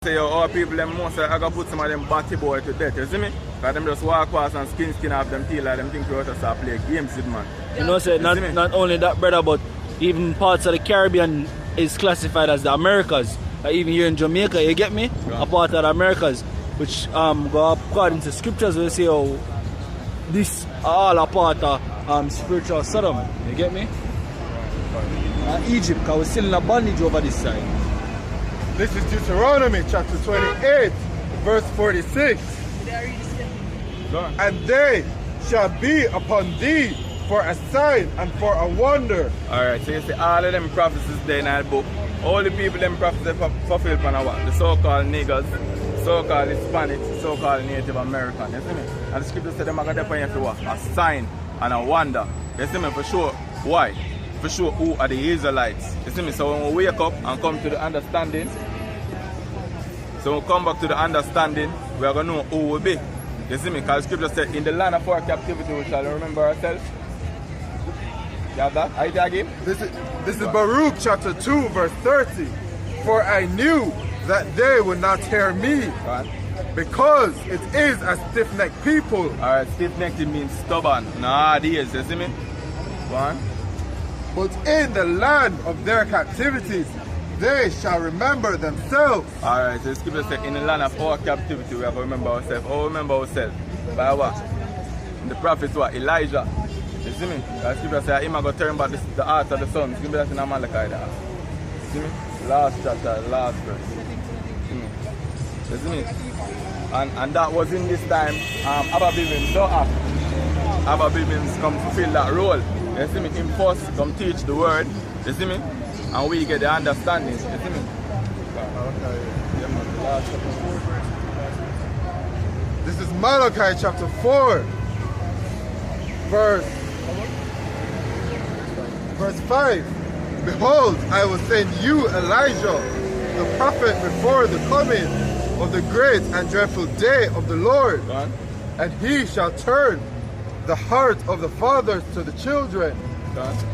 Say all people them most I gotta put some of them batty boy to death, you see me? Because them just walk past and skin off them teeth like them think we ought to start play games with man. You know, say not only that, brother, but even parts of the Caribbean is classified as the Americas. Even here in Jamaica, you get me? Yeah. A part of the Americas, which go according to scriptures, we say how this all a part of spiritual Sodom. You get me? Egypt, because we're still in a bondage over this side. This is Deuteronomy chapter 28, verse 46. And they shall be upon thee for a sign and for a wonder. Alright, so you see all of them prophecies there in that book. All the people them prophecies fulfilled upon what? The so-called niggers, so-called Hispanics, so-called Native American. You see me? And the scripture said them are going to depend on you for what? A sign and a wonder. You see me? For sure. Why? For sure who are the Israelites. You see me? So when we wake up and come to the understanding, so when we come back to the understanding, we are going to know who we be. You see me? Because scripture said, in the land of our captivity we shall remember ourselves. You have that? I tag him? This is Baruch chapter 2 verse 30. For I knew that they would not hear me, because it is a stiff-necked people. Alright, stiff-necked means stubborn. Nah, it is, you see me? Go on. But in the land of their captivities, they shall remember themselves. Alright, so the scripture says, in the land of our captivity, we have to remember ourselves. How remember ourselves? By what? And the prophets were Elijah. You see me? The scripture says, I'm going to turn back the hearts of the sons. Give me that in Malachi there. You see me? Last chapter, last verse. You see me? And that was in this time, Abba Bibim don't act. Abba Bibim come fulfill that role. You see me? Him first come teach the word. You see me? And we get the understanding. You see me? This is Malachi chapter 4, verse 5. Behold, I will send you Elijah, the prophet, before the coming of the great and dreadful day of the Lord. And he shall turn the heart of the fathers to the children,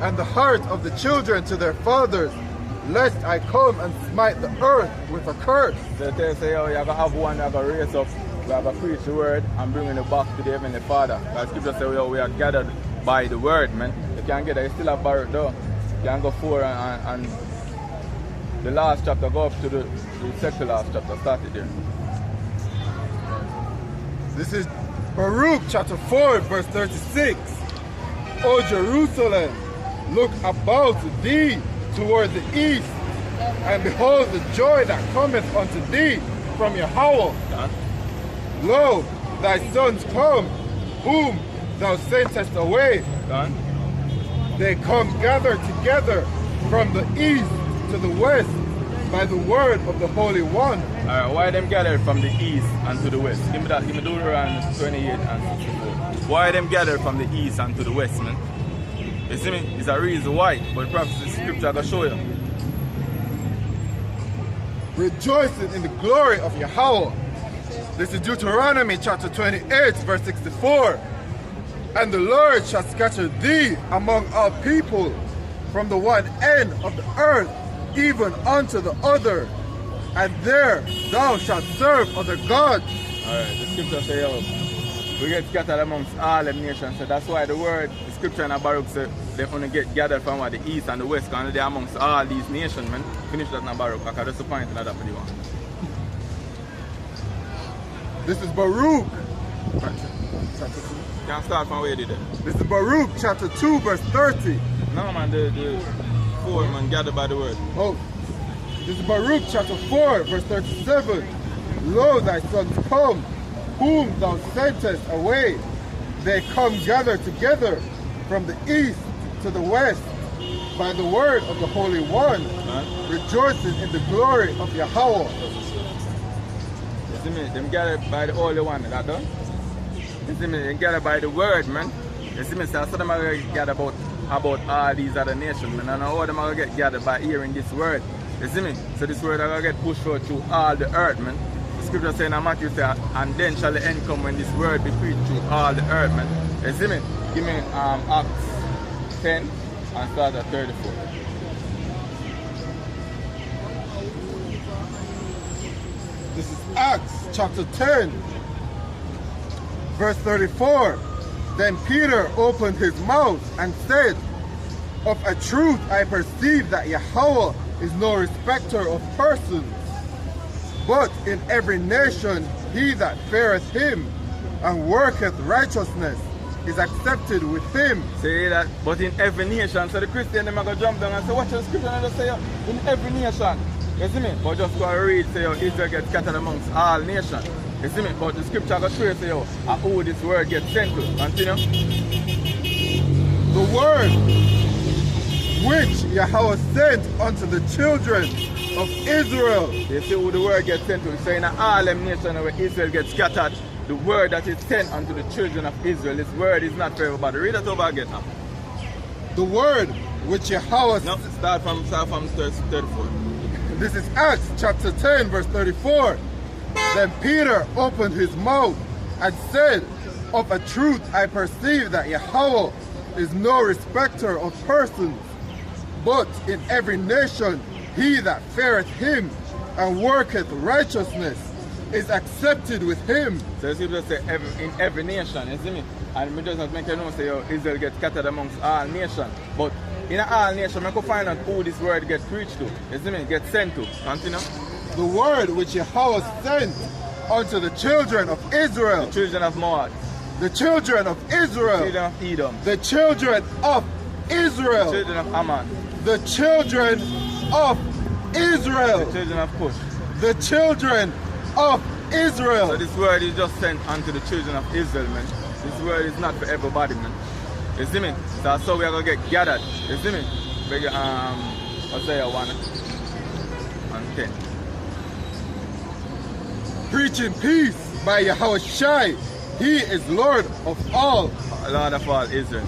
and the heart of the children to their fathers, lest I come and smite the earth with a curse. So they say, oh, you're going to have one, you're going to raise up, we're going to preach the word and bring it back to the Heavenly Father. Because scripture says, oh, we are gathered by the word, man. You can't get it, you still have Baruch though. You can go forward and the last chapter, go up to the second last chapter, start it there. This is Baruch chapter 4, verse 36. O Jerusalem, look about thee toward the east, and behold the joy that cometh unto thee from Yahweh. Lo, thy sons come, whom thou sentest away. They come gathered together from the east to the west by the word of the Holy One. Alright, why them gathered from the east and to the west? Give me that, give me Deuteronomy 28 and 64. Why them gathered from the east and to the west, man? You see me? It's a reason why, but prophecy scripture I can show you. Rejoicing in the glory of Yahweh. This is Deuteronomy chapter 28, verse 64. And the Lord shall scatter thee among all people, from the one end of the earth even unto the other, and there thou shalt serve other gods. Alright, the scripture says, we get scattered amongst all them nations. So that's why the word, the scripture in Baruch says, they're going to get gathered from the east and the west, because they're amongst all these nations, man. Finish that in Baruch, because that's the point in that for you. This is Baruch. You can start from where you did it. This is Baruch chapter 2, verse 30. No, man, the four, man, gathered by the word. Oh, this is Baruch chapter 4, verse 37. Lo, thy sons come, whom thou sentest away. They come gathered together from the east to the west by the word of the Holy One, rejoicing in the glory of Yahweh. You see me? Them gathered by the Holy One, that done? You see me? They gathered by the word, man. You see me? So them are going to gather about all these other nations, man. And all them are going to get gathered by hearing this word. You see me? So this word are going to get pushed out through all the earth, man. The scripture saying in Matthew says, and then shall the end come when this word be preached through all the earth, man. You see me? Give me Acts 10 and start at 34. This is Acts chapter 10, verse 34. Then Peter opened his mouth and said, of a truth I perceive that Yahweh is no respecter of persons, but in every nation he that feareth him and worketh righteousness is accepted with him. Say that, but in every nation. So the Christian them are going to jump down and say, watch the scripture and just say, in every nation. You see me? But just go and read, say, Israel gets scattered amongst all nations. You see me? But the scripture going to show you, say, who this word gets sent to. Continue. The word which Yahweh sent unto the children of Israel. You see who the word gets sent to. So in all them nations where Israel gets scattered, the word that is sent unto the children of Israel, this word is not for everybody. Read that over again now. The word which Yahweh... No, start from 34. This is Acts chapter 10, verse 34. Then Peter opened his mouth and said, of a truth I perceive that Yahweh is no respecter of persons, but in every nation he that feareth him and worketh righteousness is accepted with him. So you see, just say in every nation, you see me? And we just make you know, say, Israel gets scattered amongst all nations. But in all nations, I can find out who this word gets preached to. You see me? Gets sent to. Continue. The word which Yahweh sent unto the children of Israel. The children of Moab. The children of Israel. The children of Edom. The children of Israel. The children of Ammon. The children of Israel. The children of Cush. The children of Israel. So this word is just sent unto the children of Israel, man. This word is not for everybody, man. You see me? So that's how we are going to get gathered. You see me? Beg Hosea 1 and 10. Preaching peace by Yahweh Shai. He is Lord of all. Lord of all Israel.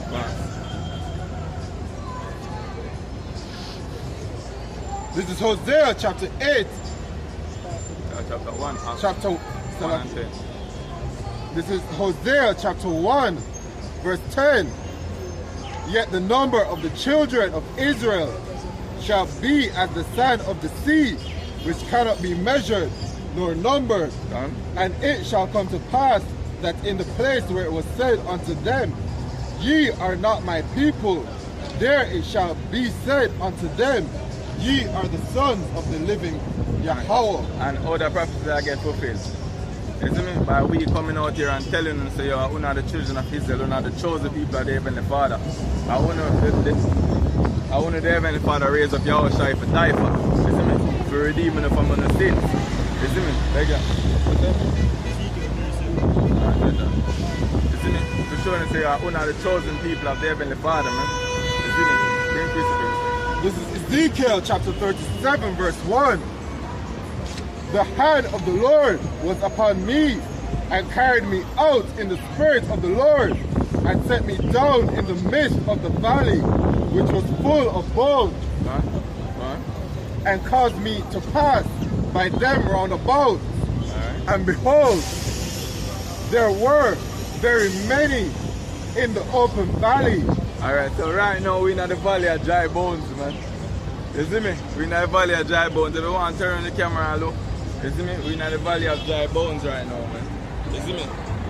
Man. This is Hosea chapter 8. Chapter 1. Chapter 1 and 10. This is Hosea chapter 1, verse 10. Yet the number of the children of Israel shall be as the sand of the sea, which cannot be measured nor numbered. And it shall come to pass that in the place where it was said unto them, ye are not my people, there it shall be said unto them, ye are the sons of the living Yahweh. And all the prophecies that get fulfilled. You see me? By we coming out here and telling them, say, you're one of the children of Israel, one of the chosen people of the Heavenly Father. I want the Heavenly Father raise up Yahweh Shai for die for. You see me? For redeeming them from under sins. You see me? Like that. You see me? For showing say you're one of the chosen people of the Heavenly Father, man. You see me? Bring peace to peace. This is Ezekiel chapter 37, verse 1. The hand of the Lord was upon me and carried me out in the spirit of the Lord and set me down in the midst of the valley, which was full of bones, and caused me to pass by them round about. And behold, there were very many in the open valley. Alright, so right now we're in the valley of dry bones, man. You see me? We're in the valley of dry bones. If you want to turn on the camera and look, you see me? We're in the valley of dry bones right now, man. You see me?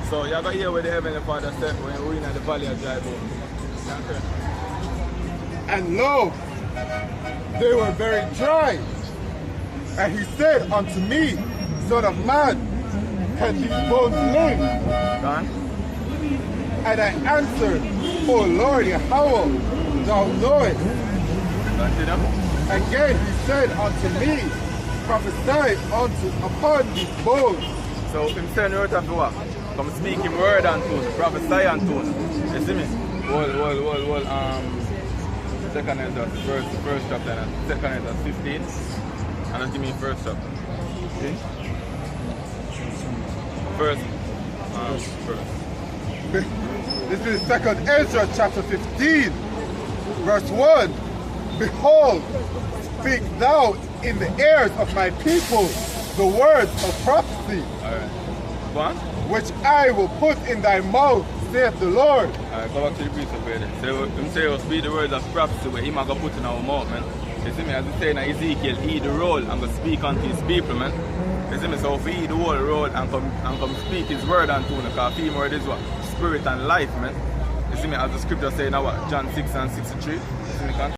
So you gotta hear what the Heavenly Father said when we're in the valley of dry bones. And lo, they were very dry. And he said unto me, Son of man, can these bones live? Done? And I answered, O Lord Yahweh, thou knowest. Continue. Again he said unto me, prophesy upon these bones. So him saying out of the what? Come speak him word unto us, prophesy unto us. You see me? Second Ezra, first chapter, and second Ezra 15. And let's give me first chapter. See? First. This is second Ezra chapter 15, verse 1. Behold, speak thou in the ears of my people the words of prophecy, Go on. which I will put in thy mouth, saith the Lord. Alright, go back to the precept, brother. So him say, speak the words of prophecy where he might go put in our mouth, man. You see me, as it say in Ezekiel, he the roll and go speak unto his people, man. You see me, so if he the whole roll and come speak his word unto him, because his word is what? Spirit and life, man. You see me, as the scripture say now what? John 6 and 63. You see me,